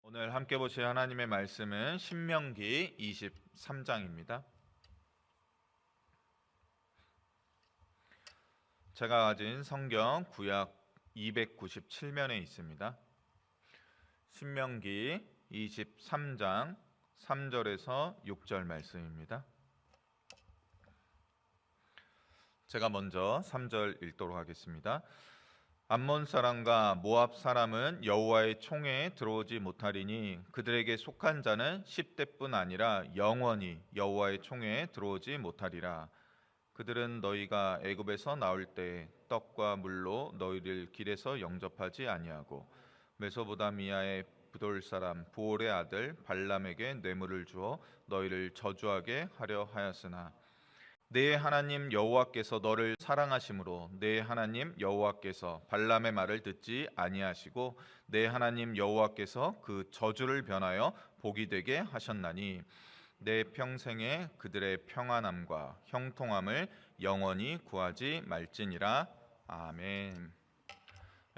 오늘 함께 보실 하나님의 말씀은 신명기 23장입니다. 제가 가진 성경 구약 297면에 있습니다. 신명기 23장 3절에서 6절 말씀입니다. 제가 먼저 3절 읽도록 하겠습니다. 암몬 사람과 모압 사람은 여호와의 총회에 들어오지 못하리니 그들에게 속한 자는 10대뿐 아니라 영원히 여호와의 총회에 들어오지 못하리라. 그들은 너희가 애굽에서 나올 때 떡과 물로 너희를 길에서 영접하지 아니하고 메소보다미아의 브돌 사람 부올의 아들 발람에게 뇌물을 주어 너희를 저주하게 하려 하였으나 내 하나님 여호와께서 너를 사랑하심으로 내 하나님 여호와께서 발람의 말을 듣지 아니하시고 내 하나님 여호와께서 그 저주를 변하여 복이 되게 하셨나니 내 평생에 그들의 평안함과 형통함을 영원히 구하지 말지니라. 아멘.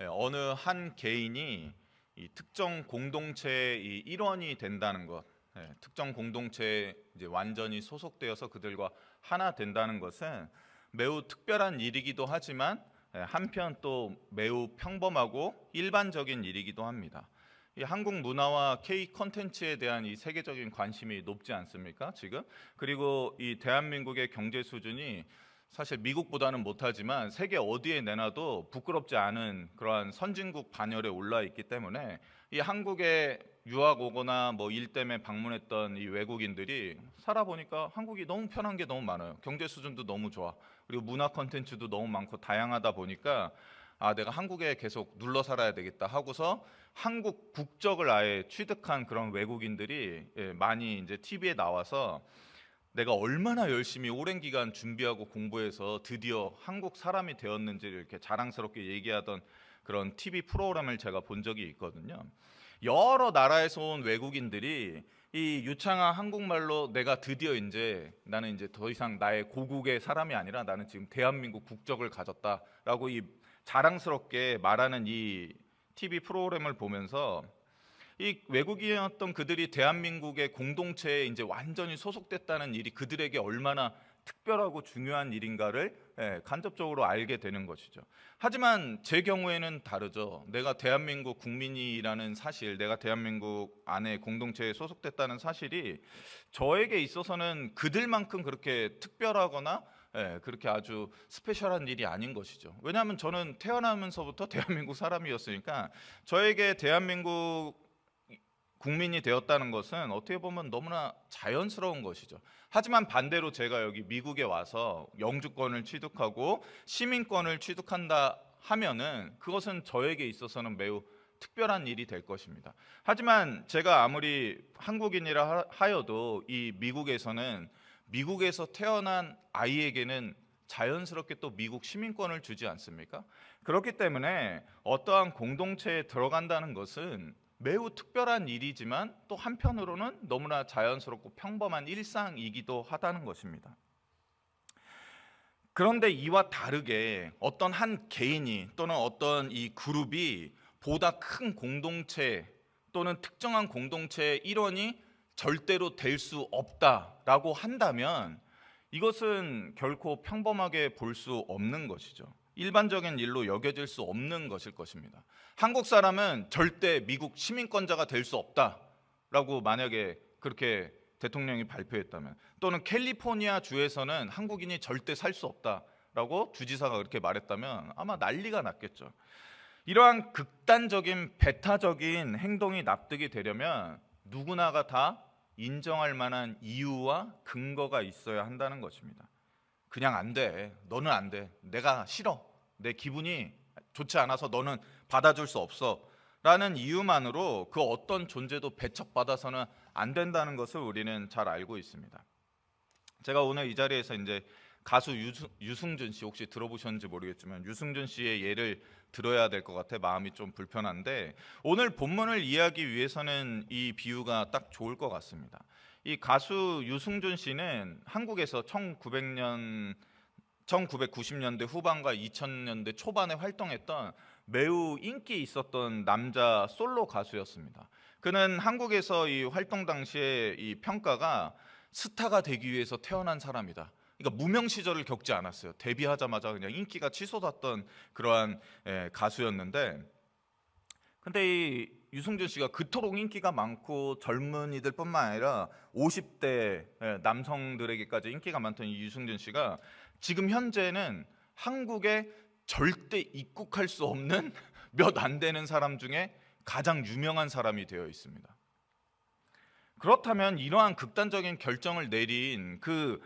어느 한 개인이 이 특정 공동체의 이 일원이 된다는 것, 특정 공동체에 이제 완전히 소속되어서 그들과 하나 된다는 것은 매우 특별한 일이기도 하지만 한편 또 매우 평범하고 일반적인 일이기도 합니다. 이 한국 문화와 K 콘텐츠에 대한 이 세계적인 관심이 높지 않습니까? 지금 그리고 이 대한민국의 경제 수준이 사실 미국보다는 못하지만 세계 어디에 내놔도 부끄럽지 않은 그러한 선진국 반열에 올라 있기 때문에 이 한국에 유학 오거나 뭐 일 때문에 방문했던 이 외국인들이 살아보니까 한국이 너무 편한 게 너무 많아요. 경제 수준도 너무 좋아. 그리고 문화 콘텐츠도 너무 많고 다양하다 보니까 내가 한국에 계속 눌러 살아야 되겠다 하고서 한국 국적을 아예 취득한 그런 외국인들이 많이 이제 TV에 나와서 내가 얼마나 열심히 오랜 기간 준비하고 공부해서 드디어 한국 사람이 되었는지를 이렇게 자랑스럽게 얘기하던 그런 TV 프로그램을 제가 본 적이 있거든요. 여러 나라에서 온 외국인들이 이 유창한 한국말로 내가 드디어 나는 이제 더 이상 나의 고국의 사람이 아니라 나는 지금 대한민국 국적을 가졌다라고 이 자랑스럽게 말하는 이 TV 프로그램을 보면서 이 외국인이었던 그들이 대한민국의 공동체에 이제 완전히 소속됐다는 일이 그들에게 얼마나 특별하고 중요한 일인가를 간접적으로 알게 되는 것이죠. 하지만 제 경우에는 다르죠. 내가 대한민국 국민이라는 사실, 내가 대한민국 안에 공동체에 소속됐다는 사실이 저에게 있어서는 그들만큼 그렇게 특별하거나 그렇게 아주 스페셜한 일이 아닌 것이죠. 왜냐하면 저는 태어나면서부터 대한민국 사람이었으니까 저에게 대한민국 국민이 되었다는 것은 어떻게 보면 너무나 자연스러운 것이죠. 하지만 반대로 제가 여기 미국에 와서 영주권을 취득하고 시민권을 취득한다 하면은 그것은 저에게 있어서는 매우 특별한 일이 될 것입니다. 하지만 제가 아무리 한국인이라 하여도 이 미국에서는 미국에서 태어난 아이에게는 자연스럽게 또 미국 시민권을 주지 않습니까? 그렇기 때문에 어떠한 공동체에 들어간다는 것은 매우 특별한 일이지만 또 한편으로는 너무나 자연스럽고 평범한 일상이기도 하다는 것입니다. 그런데 이와 다르게 어떤 한 개인이 또는 어떤 이 그룹이 보다 큰 공동체 또는 특정한 공동체의 일원이 절대로 될 수 없다라고 한다면 이것은 결코 평범하게 볼 수 없는 것이죠. 일반적인 일로 여겨질 수 없는 것일 것입니다. 한국 사람은 절대 미국 시민권자가 될 수 없다라고 만약에 그렇게 대통령이 발표했다면, 또는 캘리포니아 주에서는 한국인이 절대 살 수 없다라고 주지사가 그렇게 말했다면 아마 난리가 났겠죠. 이러한 극단적인 배타적인 행동이 납득이 되려면 누구나가 다 인정할 만한 이유와 근거가 있어야 한다는 것입니다. 그냥 안 돼. 너는 안 돼. 내가 싫어. 내 기분이 좋지 않아서 너는 받아줄 수 없어. 라는 이유만으로 그 어떤 존재도 배척받아서는 안 된다는 것을 우리는 잘 알고 있습니다. 제가 오늘 이 자리에서 이제 가수 유승준 씨 혹시 들어보셨는지 모르겠지만 유승준 씨의 예를 들어야 될 것 같아 마음이 좀 불편한데, 오늘 본문을 이해하기 위해서는 이 비유가 딱 좋을 것 같습니다. 이 가수 유승준 씨는 한국에서 1990년대 후반과 2000년대 초반에 활동했던 매우 인기 있었던 남자 솔로 가수였습니다. 그는 한국에서 이 활동 당시에 이 평가가 스타가 되기 위해서 태어난 사람이다. 그러니까 무명 시절을 겪지 않았어요. 데뷔하자마자 그냥 인기가 치솟았던 그러한 가수였는데, 근데 이 유승준 씨가 그토록 인기가 많고 젊은이들뿐만 아니라 50대 남성들에게까지 인기가 많던 이 유승준 씨가 지금 현재는 한국에 절대 입국할 수 없는 몇 안 되는 사람 중에 가장 유명한 사람이 되어 있습니다. 그렇다면 이러한 극단적인 결정을 내린 그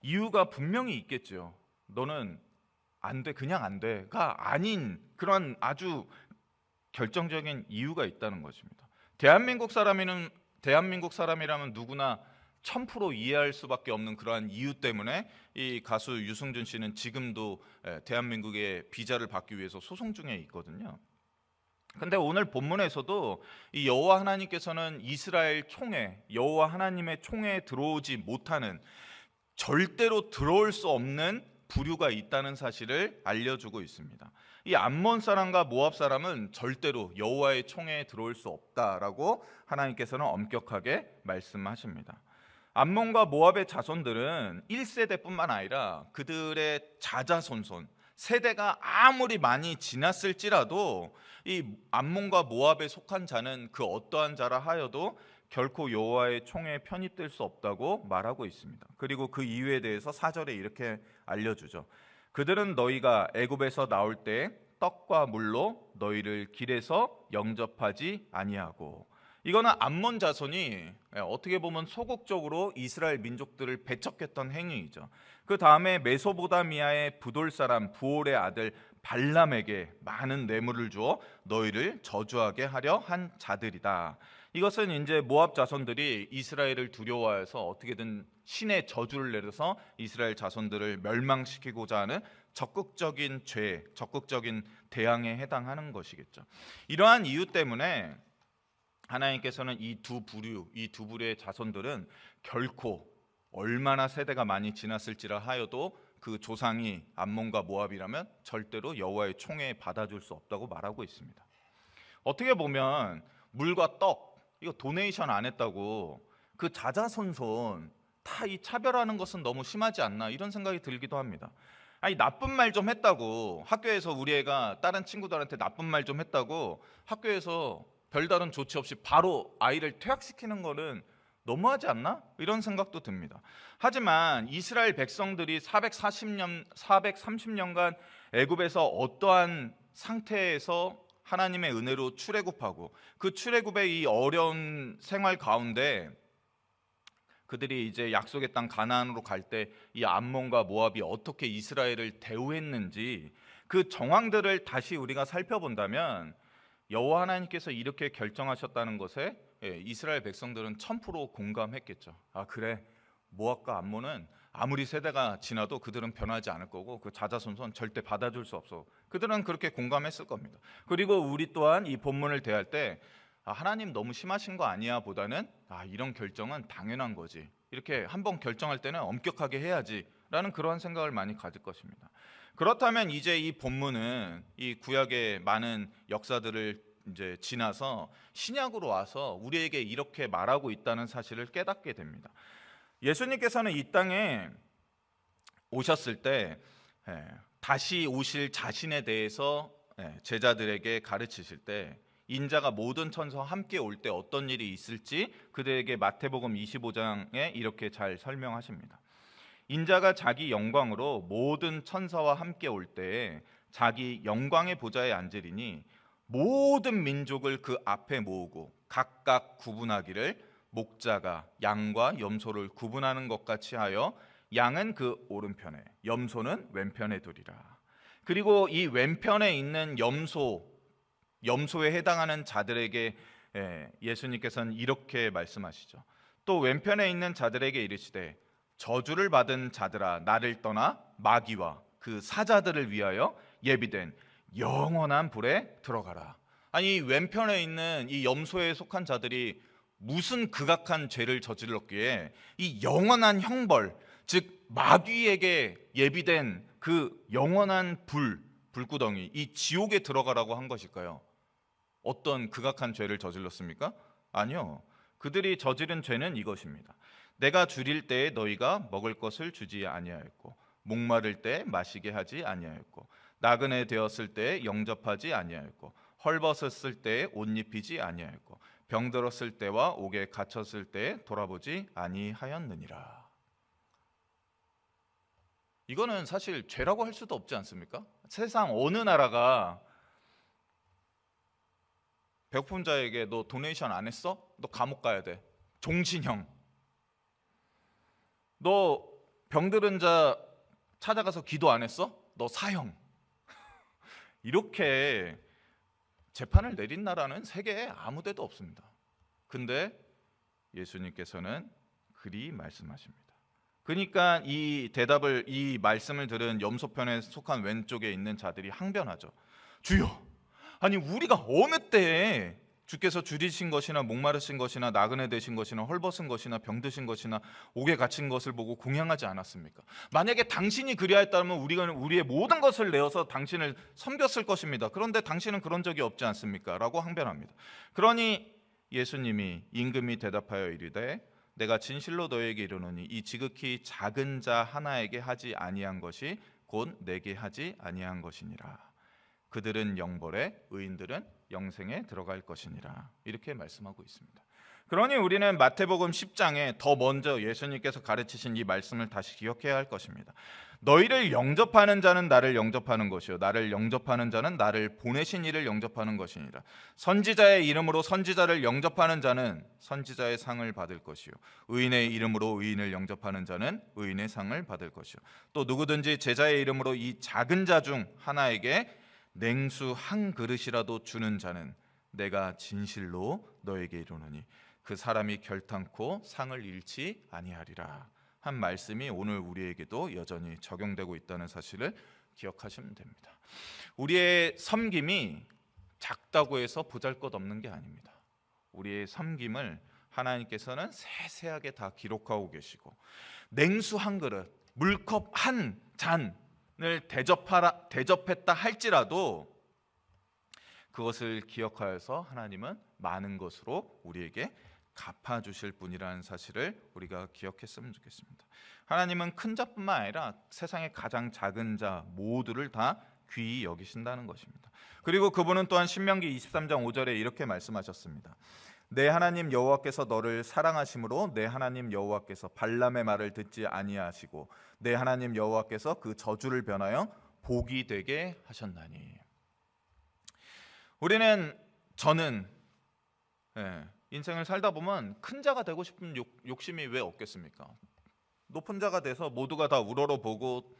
이유가 분명히 있겠죠. 너는 안 돼, 그냥 안 돼가 아닌 그런 아주 결정적인 이유가 있다는 것입니다. 대한민국 사람이라면 누구나 1000% 이해할 수밖에 없는 그러한 이유 때문에 이 가수 유승준 씨는 지금도 대한민국의 비자를 받기 위해서 소송 중에 있거든요. 근데 오늘 본문에서도 이 여호와 하나님께서는 이스라엘 총회, 여호와 하나님의 총회에 들어오지 못하는, 절대로 들어올 수 없는 부류가 있다는 사실을 알려주고 있습니다. 이 암몬 사람과 모압 사람은 절대로 여호와의 총회에 들어올 수 없다라고 하나님께서는 엄격하게 말씀하십니다. 암몬과 모압의 자손들은 1세대뿐만 아니라 그들의 자자손손 세대가 아무리 많이 지났을지라도 이 암몬과 모압에 속한 자는 그 어떠한 자라 하여도 결코 여호와의 총회에 편입될 수 없다고 말하고 있습니다. 그리고 그 이유에 대해서 4절에 이렇게 알려주죠. 그들은 너희가 애굽에서 나올 때 떡과 물로 너희를 길에서 영접하지 아니하고, 이거는 암몬 자손이 어떻게 보면 소극적으로 이스라엘 민족들을 배척했던 행위이죠. 그 다음에 메소보다미아의 부돌 사람 부올의 아들 발람에게 많은 뇌물을 주어 너희를 저주하게 하려 한 자들이다. 이것은 이제 모압 자손들이 이스라엘을 두려워해서 어떻게든 신의 저주를 내려서 이스라엘 자손들을 멸망시키고자 하는 적극적인 죄, 적극적인 대항에 해당하는 것이겠죠. 이러한 이유 때문에 하나님께서는 이 두 부류의 자손들은 결코 얼마나 세대가 많이 지났을지라 하여도 그 조상이 암몬과 모압이라면 절대로 여호와의 총회에 받아줄 수 없다고 말하고 있습니다. 어떻게 보면 물과 떡, 이거 도네이션 안 했다고 그 자자손손 다 이 차별하는 것은 너무 심하지 않나, 이런 생각이 들기도 합니다. 아니, 나쁜 말 좀 했다고, 학교에서 우리 애가 다른 친구들한테 나쁜 말 좀 했다고 학교에서 별다른 조치 없이 바로 아이를 퇴학시키는 거는 너무하지 않나? 이런 생각도 듭니다. 하지만 이스라엘 백성들이 430년간 애굽에서 어떠한 상태에서 하나님의 은혜로 출애굽하고 그 출애굽의 이 어려운 생활 가운데 그들이 이제 약속의 땅 가나안으로 갈 때 이 암몬과 모압이 어떻게 이스라엘을 대우했는지 그 정황들을 다시 우리가 살펴본다면 여호와 하나님께서 이렇게 결정하셨다는 것에 이스라엘 백성들은 1000% 공감했겠죠. 아, 그래, 모압과 암몬은 아무리 세대가 지나도 그들은 변하지 않을 거고 그 자자손손 절대 받아줄 수 없어. 그들은 그렇게 공감했을 겁니다. 그리고 우리 또한 이 본문을 대할 때 하나님 너무 심하신 거 아니야 보다는 이런 결정은 당연한 거지, 이렇게 한번 결정할 때는 엄격하게 해야지 라는 그러한 생각을 많이 가질 것입니다. 그렇다면 이제 이 본문은 이 구약의 많은 역사들을 이제 지나서 신약으로 와서 우리에게 이렇게 말하고 있다는 사실을 깨닫게 됩니다. 예수님께서는 이 땅에 오셨을 때 다시 오실 자신에 대해서 제자들에게 가르치실 때 인자가 모든 천사와 함께 올 때 어떤 일이 있을지 그들에게 마태복음 25장에 이렇게 잘 설명하십니다. 인자가 자기 영광으로 모든 천사와 함께 올 때에 자기 영광의 보좌에 앉으리니 모든 민족을 그 앞에 모으고 각각 구분하기를 목자가 양과 염소를 구분하는 것 같이 하여 양은 그 오른편에 염소는 왼편에 두리라. 그리고 이 왼편에 있는 염소에 해당하는 자들에게 예수님께서는 이렇게 말씀하시죠. 또 왼편에 있는 자들에게 이르시되 저주를 받은 자들아 나를 떠나 마귀와 그 사자들을 위하여 예비된 영원한 불에 들어가라. 아니, 왼편에 있는 이 염소에 속한 자들이 무슨 극악한 죄를 저질렀기에 이 영원한 형벌, 즉 마귀에게 예비된 그 영원한 불구덩이, 이 지옥에 들어가라고 한 것일까요? 어떤 극악한 죄를 저질렀습니까? 아니요. 그들이 저지른 죄는 이것입니다. 내가 줄일 때에 너희가 먹을 것을 주지 아니하였고, 목마를 때 마시게 하지 아니하였고, 나그네 되었을 때에 영접하지 아니하였고, 헐벗었을 때에 옷 입히지 아니하였고, 병들었을 때와 옥에 갇혔을 때에 돌아보지 아니하였느니라. 이거는 사실 죄라고 할 수도 없지 않습니까? 세상 어느 나라가 배고픈 자에게 너 도네이션 안 했어? 너 감옥 가야 돼. 종신형. 너 병들은 자 찾아가서 기도 안 했어? 너 사형. 이렇게 재판을 내린 나라는 세계에 아무 데도 없습니다. 근데 예수님께서는 그리 말씀하십니다. 그러니까 이 대답을, 이 말씀을 들은 염소편에 속한 왼쪽에 있는 자들이 항변하죠. 주여, 아니 우리가 어느 때에 주께서 줄이신 것이나 목마르신 것이나 나그네 되신 것이나 헐벗은 것이나 병드신 것이나 옥에 갇힌 것을 보고 공양하지 않았습니까? 만약에 당신이 그리하였다면 우리가 우리의 모든 것을 내어서 당신을 섬겼을 것입니다. 그런데 당신은 그런 적이 없지 않습니까? 라고 항변합니다. 그러니 예수님이 임금이 대답하여 이르되 내가 진실로 너에게 이르노니 이 지극히 작은 자 하나에게 하지 아니한 것이 곧 내게 하지 아니한 것이니라. 그들은 영벌에 의인들은 영생에 들어갈 것이니라. 이렇게 말씀하고 있습니다. 그러니 우리는 마태복음 10장에 더 먼저 예수님께서 가르치신 이 말씀을 다시 기억해야 할 것입니다. 너희를 영접하는 자는 나를 영접하는 것이요 나를 영접하는 자는 나를 보내신 이를 영접하는 것이니라. 선지자의 이름으로 선지자를 영접하는 자는 선지자의 상을 받을 것이요 의인의 이름으로 의인을 영접하는 자는 의인의 상을 받을 것이요 또 누구든지 제자의 이름으로 이 작은 자 중 하나에게 냉수 한 그릇이라도 주는 자는 내가 진실로 너에게 이르노니 그 사람이 결탄코 상을 잃지 아니하리라 한 말씀이 오늘 우리에게도 여전히 적용되고 있다는 사실을 기억하시면 됩니다. 우리의 섬김이 작다고 해서 보잘것없는 게 아닙니다. 우리의 섬김을 하나님께서는 세세하게 다 기록하고 계시고 냉수 한 그릇, 물컵 한 잔을 대접했다 할지라도 그것을 기억하여서 하나님은 많은 것으로 우리에게 갚아주실 분이라는 사실을 우리가 기억했으면 좋겠습니다. 하나님은 큰 자뿐만 아니라 세상의 가장 작은 자 모두를 다 귀히 여기신다는 것입니다. 그리고 그분은 또한 신명기 23장 5절에 이렇게 말씀하셨습니다. 내 하나님 여호와께서 너를 사랑하심으로 내 하나님 여호와께서 발람의 말을 듣지 아니하시고 내 하나님 여호와께서 그 저주를 변하여 복이 되게 하셨나니. 저는 인생을 살다 보면 큰 자가 되고 싶은 욕심이 왜 없겠습니까? 높은 자가 돼서 모두가 다 우러러보고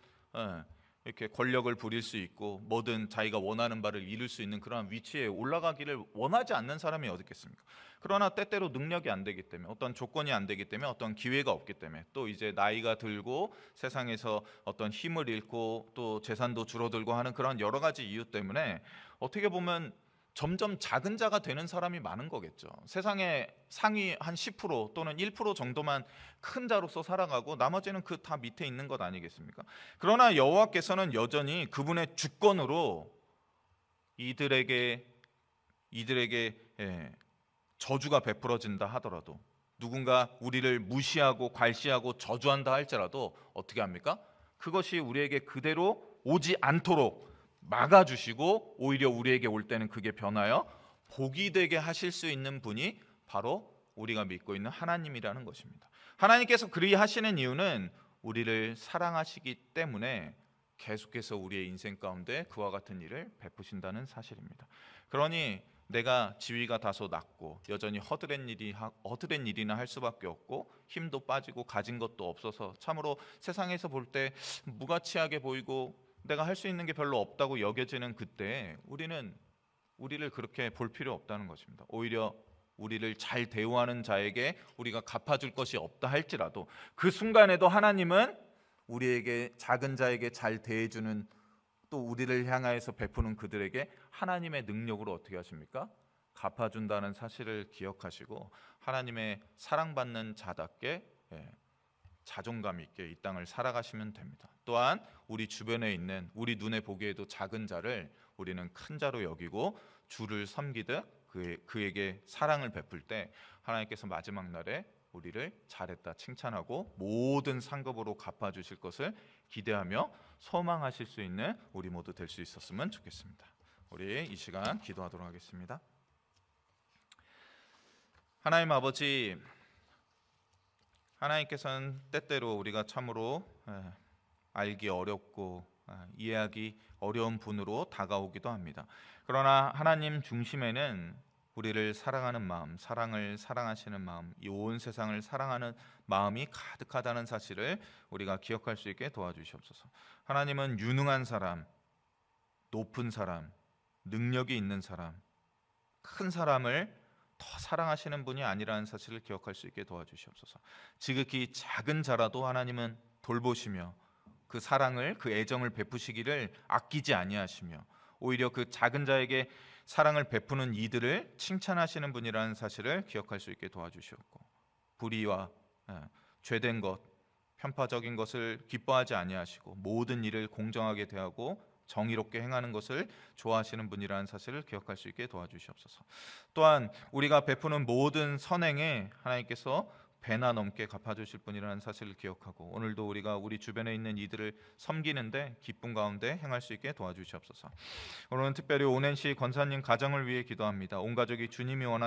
이렇게 권력을 부릴 수 있고 뭐든 자기가 원하는 바를 이룰 수 있는 그런 위치에 올라가기를 원하지 않는 사람이 어디 있겠습니까? 그러나 때때로 능력이 안 되기 때문에 어떤 조건이 안 되기 때문에 어떤 기회가 없기 때문에 또 이제 나이가 들고 세상에서 어떤 힘을 잃고 또 재산도 줄어들고 하는 그런 여러 가지 이유 때문에 어떻게 보면 점점 작은 자가 되는 사람이 많은 거겠죠. 세상의 상위 한 10% 또는 1% 정도만 큰 자로서 살아가고 나머지는 그 다 밑에 있는 것 아니겠습니까? 그러나 여호와께서는 여전히 그분의 주권으로 이들에게 저주가 베풀어진다 하더라도 누군가 우리를 무시하고 괄시하고 저주한다 할지라도 어떻게 합니까? 그것이 우리에게 그대로 오지 않도록 막아주시고 오히려 우리에게 올 때는 그게 변하여 복이 되게 하실 수 있는 분이 바로 우리가 믿고 있는 하나님이라는 것입니다. 하나님께서 그리 하시는 이유는 우리를 사랑하시기 때문에 계속해서 우리의 인생 가운데 그와 같은 일을 베푸신다는 사실입니다. 그러니 내가 지위가 다소 낮고 여전히 허드렛 일이나 할 수밖에 없고 힘도 빠지고 가진 것도 없어서 참으로 세상에서 볼 때 무가치하게 보이고 내가 할 수 있는 게 별로 없다고 여겨지는 그때 우리를 그렇게 볼 필요 없다는 것입니다. 오히려 우리를 잘 대우하는 자에게 우리가 갚아줄 것이 없다 할지라도 그 순간에도 하나님은 우리에게 작은 자에게 잘 대해주는 또 우리를 향하여서 베푸는 그들에게 하나님의 능력으로 어떻게 하십니까? 갚아준다는 사실을 기억하시고 하나님의 사랑받는 자답게 자존감 있게 이 땅을 살아가시면 됩니다. 또한 우리 주변에 있는 우리 눈에 보기에도 작은 자를 우리는 큰 자로 여기고 주를 섬기듯 그에게 사랑을 베풀 때 하나님께서 마지막 날에 우리를 잘했다 칭찬하고 모든 상급으로 갚아주실 것을 기대하며 소망하실 수 있는 우리 모두 될 수 있었으면 좋겠습니다. 우리 이 시간 기도하도록 하겠습니다. 하나님 아버지, 하나님께서는 때때로 우리가 참으로 알기 어렵고 이해하기 어려운 분으로 다가오기도 합니다. 그러나 하나님 중심에는 우리를 사랑하는 마음, 사랑을 사랑하시는 마음, 이 온 세상을 사랑하는 마음이 가득하다는 사실을 우리가 기억할 수 있게 도와주시옵소서. 하나님은 유능한 사람, 높은 사람, 능력이 있는 사람, 큰 사람을 더 사랑하시는 분이 아니라는 사실을 기억할 수 있게 도와주시옵소서. 지극히 작은 자라도 하나님은 돌보시며 그 사랑을, 그 애정을 베푸시기를 아끼지 아니하시며 오히려 그 작은 자에게 사랑을 베푸는 이들을 칭찬하시는 분이라는 사실을 기억할 수 있게 도와주시옵고, 불의와 죄된 것, 편파적인 것을 기뻐하지 아니하시고 모든 일을 공정하게 대하고 정의롭게 행하는 것을 좋아하시는 분이라는 사실을 기억할 수 있게 도와주시옵소서. 또한 우리가 베푸는 모든 선행에 하나님께서 배나 넘게 갚아주실 분이라는 사실을 기억하고 오늘도 우리가 우리 주변에 있는 이들을 섬기는데 기쁨 가운데 행할 수 있게 도와주시옵소서. 오늘은 특별히 오낸시 권사님 가정을 위해 기도합니다. 온 가족이 주님이 원하는